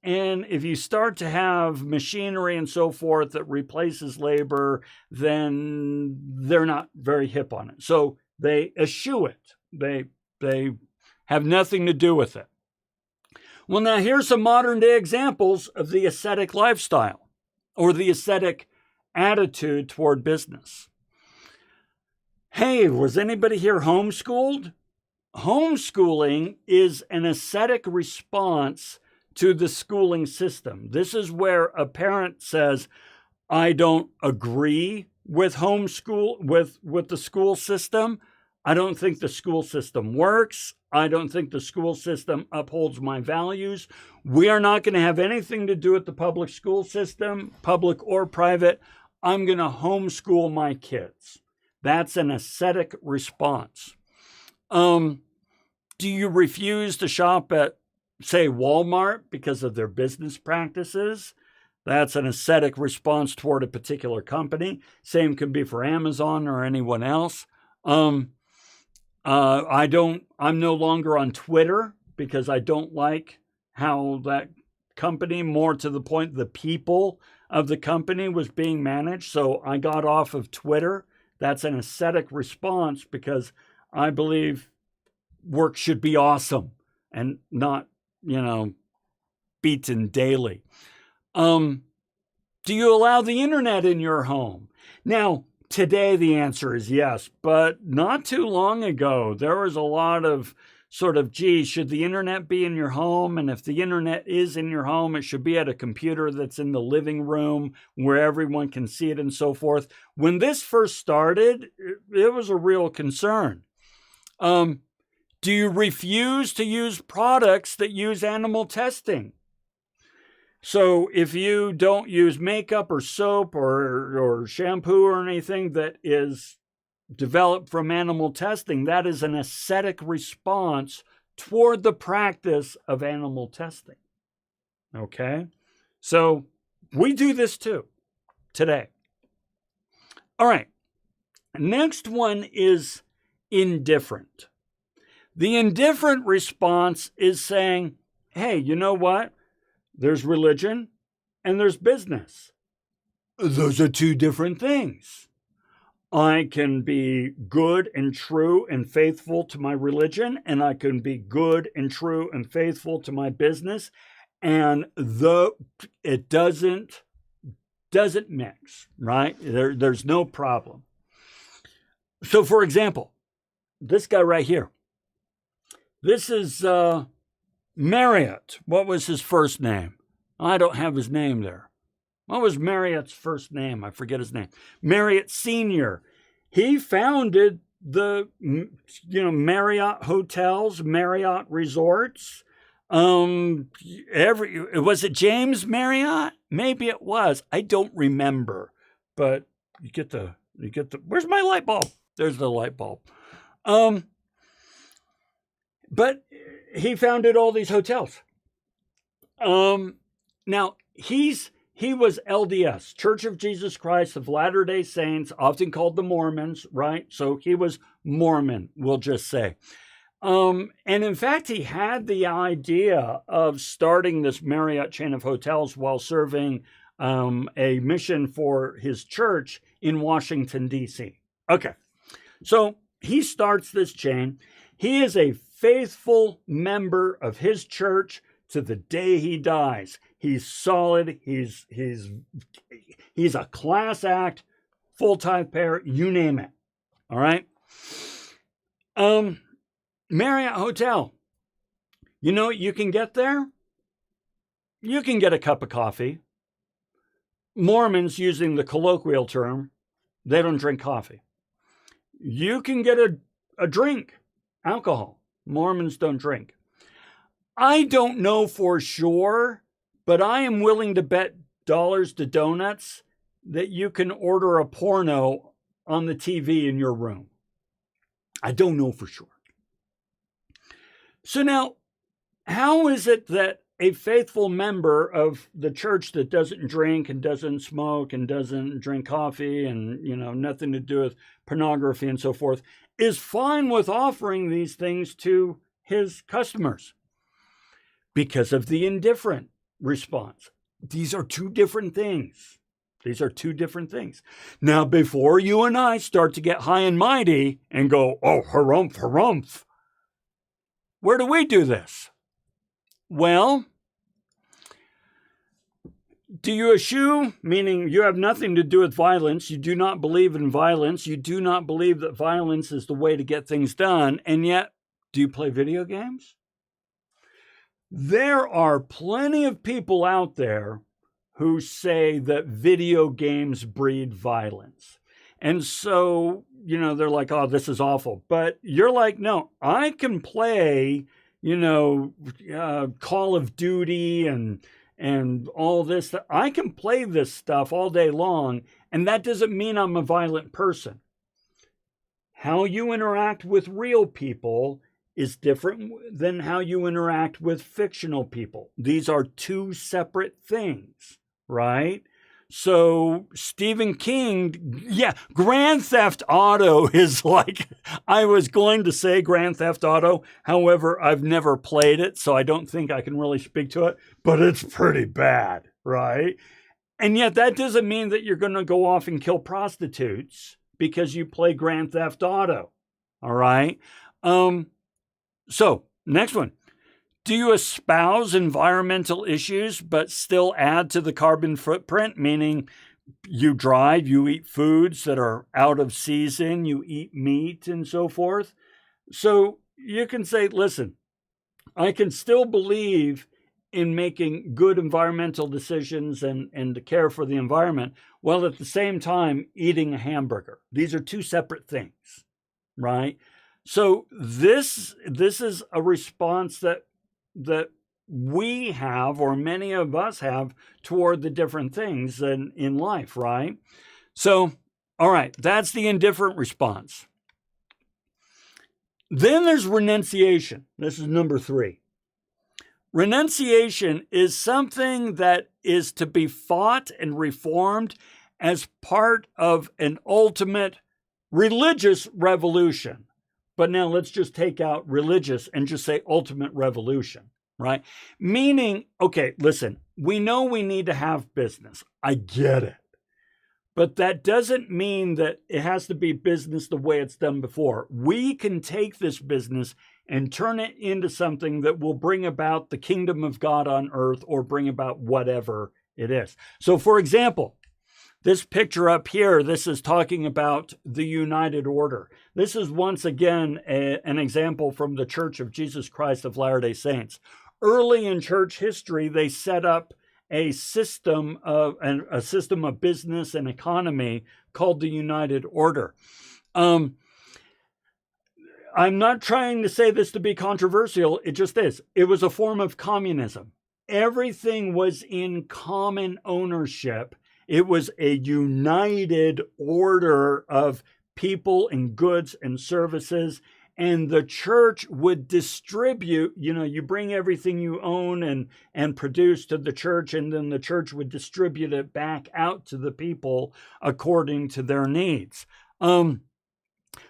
And if you start to have machinery and so forth that replaces labor, then they're not very hip on it. So they eschew it. They have nothing to do with it. Well, now here's some modern day examples of the ascetic lifestyle or the ascetic attitude toward business. Hey, was anybody here homeschooled? Homeschooling is an ascetic response to the schooling system. This is where a parent says, I don't agree with with the school system. I don't think the school system works. I don't think the school system upholds my values. We are not going to have anything to do with the public school system, public or private. I'm going to homeschool my kids. That's an ascetic response. Do you refuse to shop at, say, Walmart because of their business practices? That's an ascetic response toward a particular company. Same can be for Amazon or anyone else. I'm no longer on Twitter because I don't like how that company, more to the point, the people of the company was being managed. So I got off of Twitter. That's an ascetic response because I believe work should be awesome and not, beaten daily. Do you allow the internet in your home? Now, today the answer is yes, but not too long ago, there was a lot of sort of, gee, should the internet be in your home? And if the internet is in your home, it should be at a computer that's in the living room where everyone can see it and so forth. When this first started, it was a real concern. Do you refuse to use products that use animal testing? So if you don't use makeup or soap or shampoo or anything that is developed from animal testing, that is an ascetic response toward the practice of animal testing. Okay? So we do this too today. All right. Next one is indifferent. The indifferent response is saying, hey, you know what? There's religion and there's business. Those are two different things. I can be good and true and faithful to my religion, and I can be good and true and faithful to my business, and it doesn't mix, right? There's no problem. So, for example, this guy right here. This is Marriott. What was his first name? I don't have his name there. What was Marriott's first name? I forget his name. Marriott Sr. He founded the, Marriott hotels, Marriott resorts. Was it James Marriott? Maybe it was. I don't remember. But you get the. Where's my light bulb? There's the light bulb. But he founded all these hotels. Now he was LDS, Church of Jesus Christ of Latter-day Saints, often called the Mormons, right? So he was Mormon, we'll just say. And in fact, he had the idea of starting this Marriott chain of hotels while serving a mission for his church in Washington, D.C. Okay, so he starts this chain. He is a faithful member of his church to the day he dies. He's solid. He's a class act, full tithe payer, you name it. All right. Marriott Hotel. You know what you can get there? You can get a cup of coffee. Mormons, using the colloquial term, they don't drink coffee. You can get a drink, alcohol. Mormons don't drink. I don't know for sure, but I am willing to bet dollars to donuts that you can order a porno on the TV in your room. I don't know for sure. So now, how is it that a faithful member of the church that doesn't drink and doesn't smoke and doesn't drink coffee and, nothing to do with pornography and so forth is fine with offering these things to his customers? Because of the indifferent response. These are two different things. Now, before you and I start to get high and mighty and go, oh, harumph, harumph, where do we do this? Well, do you eschew, meaning you have nothing to do with violence, you do not believe in violence, you do not believe that violence is the way to get things done, and yet, do you play video games? There are plenty of people out there who say that video games breed violence. And so, they're like, oh, this is awful. But you're like, no, I can play, Call of Duty and all this. I can play this stuff all day long, and that doesn't mean I'm a violent person. How you interact with real people is different than how you interact with fictional people. These are two separate things, right? So Stephen King, Grand Theft Auto is like, I was going to say Grand Theft Auto. However, I've never played it, so I don't think I can really speak to it, but it's pretty bad, right? And yet that doesn't mean that you're going to go off and kill prostitutes because you play Grand Theft Auto, all right? So, next one. Do you espouse environmental issues but still add to the carbon footprint? Meaning you drive, you eat foods that are out of season, you eat meat and so forth. So you can say, listen, I can still believe in making good environmental decisions and to care for the environment, while at the same time eating a hamburger. These are two separate things, right? So this is a response that we have, or many of us have, toward the different things in life, right? So, all right, that's the indifferent response. Then there's renunciation. This is number 3. Renunciation is something that is to be fought and reformed as part of an ultimate religious revolution. But now let's just take out religious and just say ultimate revolution, right? Meaning, okay, listen, we know we need to have business. I get it. But that doesn't mean that it has to be business the way it's done before. We can take this business and turn it into something that will bring about the kingdom of God on earth, or bring about whatever it is. So, for example, this picture up here, this is talking about the United Order. This is once again an example from the Church of Jesus Christ of Latter-day Saints. Early in church history, they set up a system of business and economy called the United Order. I'm not trying to say this to be controversial. It just is. It was a form of communism. Everything was in common ownership. It was a united order of people and goods and services. And the church would distribute, you bring everything you own and produce to the church, and then the church would distribute it back out to the people according to their needs.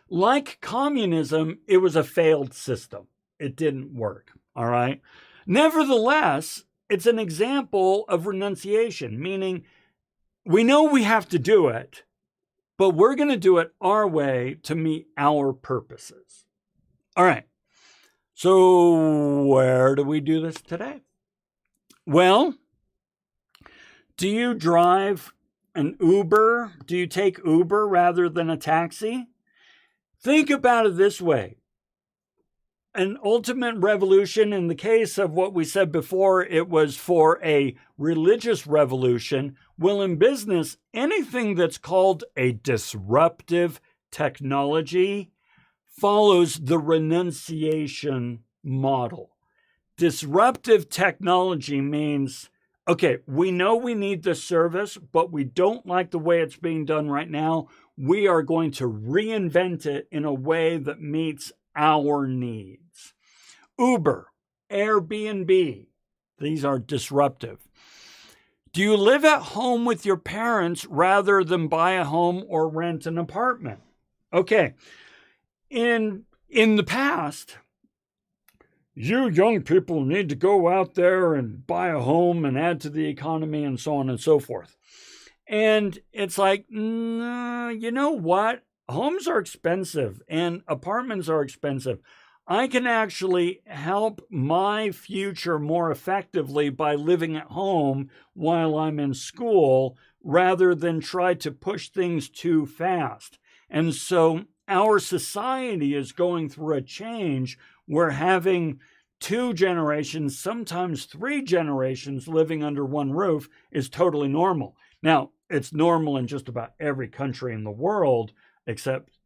Like communism, it was a failed system. It didn't work, all right? Nevertheless, it's an example of renunciation, meaning we know we have to do it, but we're going to do it our way to meet our purposes. All right, so where do we do this today? Well, do you drive an Uber? Do you take Uber rather than a taxi? Think about it this way. An ultimate revolution, in the case of what we said before, it was for a religious revolution. Well, in business, anything that's called a disruptive technology follows the renunciation model. Disruptive technology means, okay, we know we need this service, but we don't like the way it's being done right now. We are going to reinvent it in a way that meets our needs. Uber, Airbnb, these are disruptive. Do you live at home with your parents rather than buy a home or rent an apartment? Okay, in the past, you young people need to go out there and buy a home and add to the economy and so on and so forth. And it's like, you know what? Homes are expensive and apartments are expensive. I can actually help my future more effectively by living at home while I'm in school rather than try to push things too fast. And so our society is going through a change. We're having 2 generations, sometimes 3 generations living under one roof is totally normal. Now, it's normal in just about every country in the world except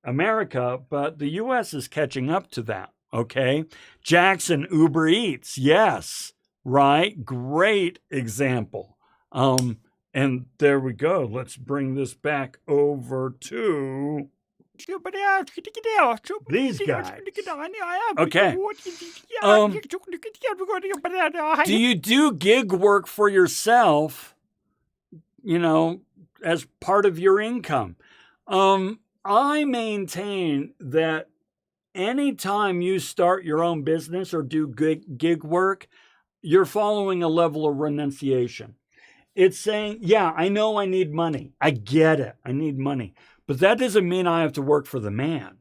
America, but the U.S. is catching up to that, okay? Jackson, Uber Eats, yes, right? Great example. And there we go. Let's bring this back over to these guys. Okay. Do you do gig work for yourself, as part of your income? I maintain that anytime you start your own business or do gig work, you're following a level of renunciation. It's saying, yeah, I know I need money. I get it. I need money. But that doesn't mean I have to work for the man.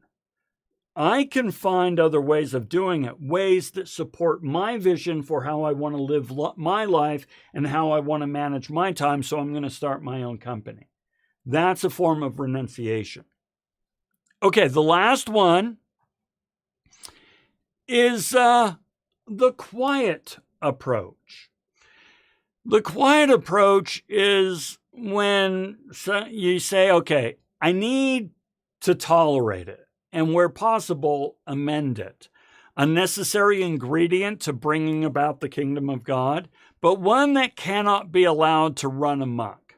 I can find other ways of doing it, ways that support my vision for how I want to live my life and how I want to manage my time, so I'm going to start my own company. That's a form of renunciation. Okay, the last one is the quiet approach. The quiet approach is when you say, okay, I need to tolerate it, and where possible, amend it. A necessary ingredient to bringing about the kingdom of God, but one that cannot be allowed to run amok.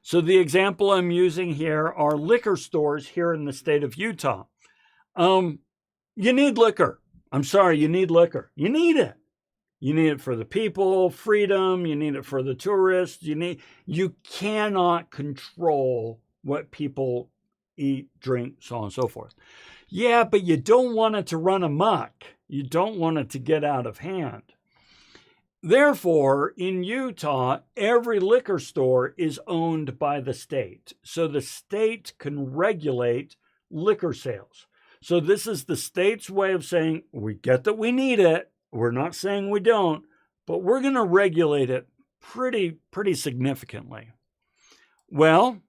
So the example I'm using here are liquor stores here in the state of Utah. You need liquor. I'm sorry, you need liquor. You need it. You need it for the people, freedom. You need it for the tourists. You cannot control what people eat, drink, so on and so forth. Yeah, but you don't want it to run amok. You don't want it to get out of hand. Therefore, in Utah, every liquor store is owned by the state. So the state can regulate liquor sales. So this is the state's way of saying, we get that we need it. We're not saying we don't, but we're going to regulate it pretty significantly. Well,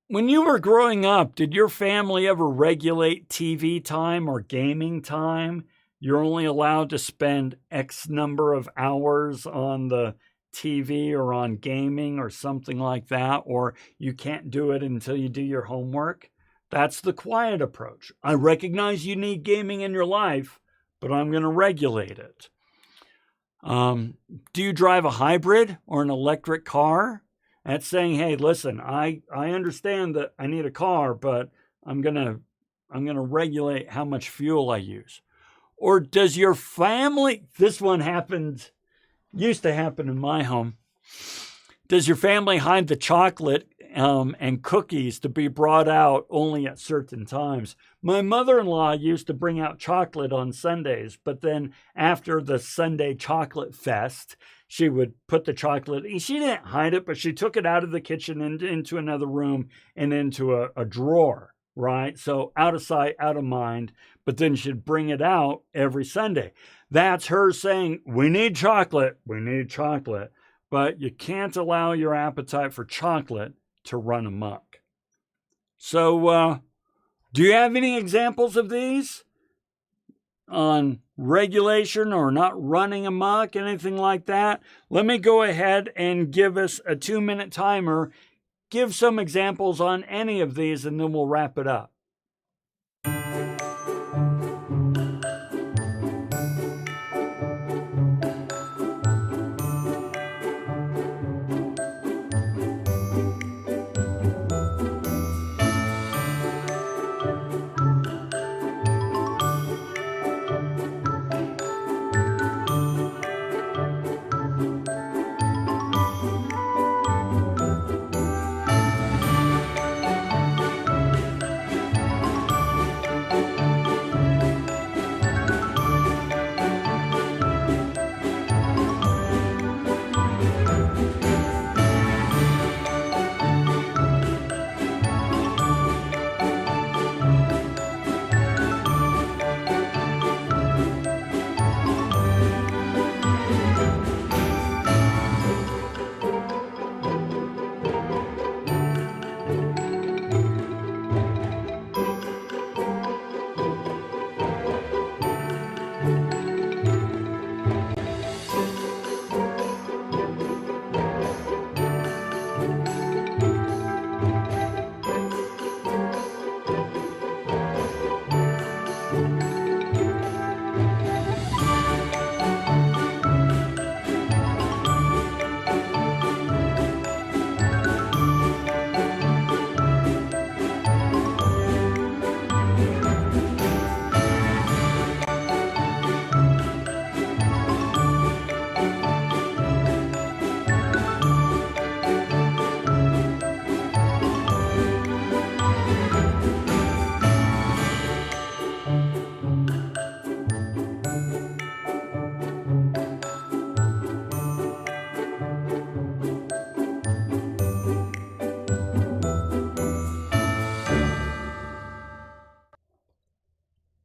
when you were growing up, did your family ever regulate TV time or gaming time? You're only allowed to spend X number of hours on the TV or on gaming or something like that, or you can't do it until you do your homework. That's the quiet approach. I recognize you need gaming in your life, but I'm going to regulate it. Do you drive a hybrid or an electric car? That's saying, hey, listen, I understand that I need a car, but I'm gonna regulate how much fuel I use. Or does your family, this one used to happen in my home. Does your family hide the chocolate and cookies to be brought out only at certain times? My mother-in-law used to bring out chocolate on Sundays, but then after the Sunday chocolate fest, she would put the chocolate, she didn't hide it, but she took it out of the kitchen and into another room and into a drawer, right? So out of sight, out of mind, but then she'd bring it out every Sunday. That's her saying, we need chocolate, but you can't allow your appetite for chocolate to run amok. So, do you have any examples of these on regulation or not running amok, anything like that? Let me go ahead and give us a 2-minute timer. Give some examples on any of these, and then we'll wrap it up.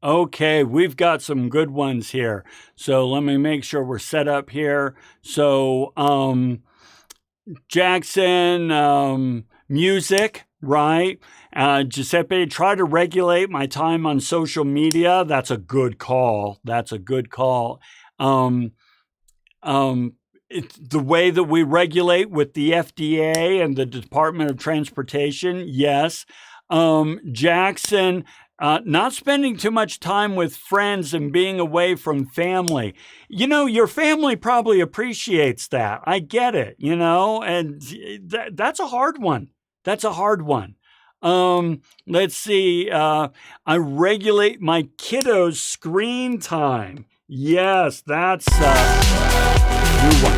Okay, we've got some good ones here. So let me make sure we're set up here. So Jackson, music. right? Giuseppe, try to regulate my time on social media. That's a good call. That's a good call. It's the way that we regulate with the FDA and the Department of Transportation. Yes. Jackson, not spending too much time with friends and being away from family. You know, your family probably appreciates that. I get it, you know, and that's a hard one. That's a hard one. Let's see. I regulate my kiddos' screen time. Yes, that's a new one.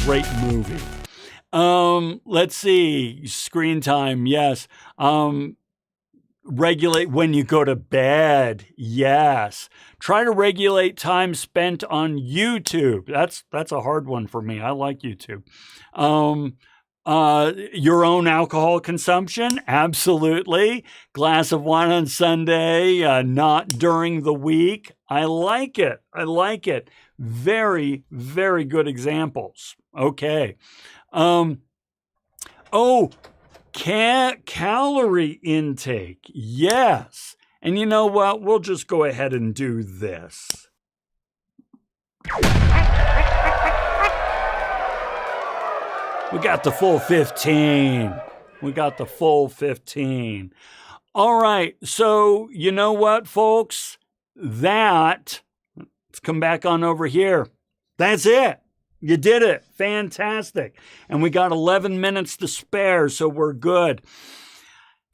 Great movie. Let's see. Screen time. Yes. Regulate when you go to bed. Yes. Try to regulate time spent on YouTube. That's a hard one for me. I like YouTube. Your own alcohol consumption. Absolutely. Glass of wine on Sunday, not during the week. I like it. I like it. Very, very good examples. Okay. Calorie intake. Yes. And you know what? We'll just go ahead and do this. We got the full 15. We got the full 15. All right. So you know what, folks? Let's come back on over here. That's it. You did it. Fantastic. And we got 11 minutes to spare, so we're good.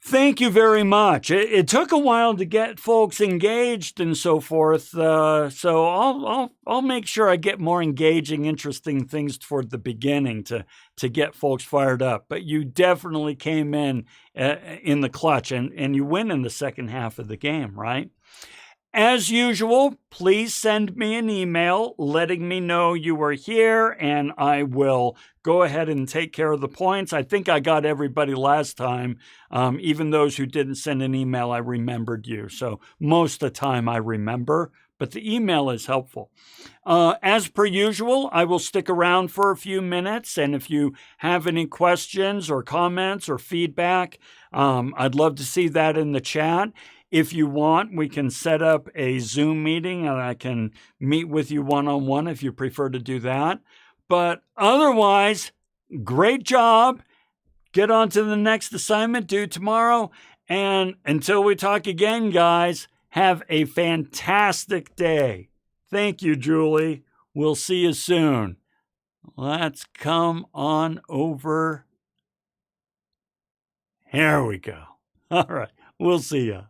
Thank you very much. It took a while to get folks engaged and so forth, so I'll make sure I get more engaging, interesting things toward the beginning to get folks fired up. But you definitely came in the clutch, and you win in the second half of the game, right? As usual, please send me an email letting me know you were here, and I will go ahead and take care of the points. I think I got everybody last time. Even those who didn't send an email, I remembered you. So most of the time I remember, but the email is helpful. As per usual, I will stick around for a few minutes, and if you have any questions or comments or feedback, I'd love to see that in the chat. If you want, we can set up a Zoom meeting and I can meet with you one-on-one if you prefer to do that. But otherwise, great job. Get on to the next assignment due tomorrow. And until we talk again, guys, have a fantastic day. Thank you, Julie. We'll see you soon. Let's come on over. Here we go. All right. We'll see you.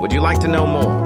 Would you like to know more?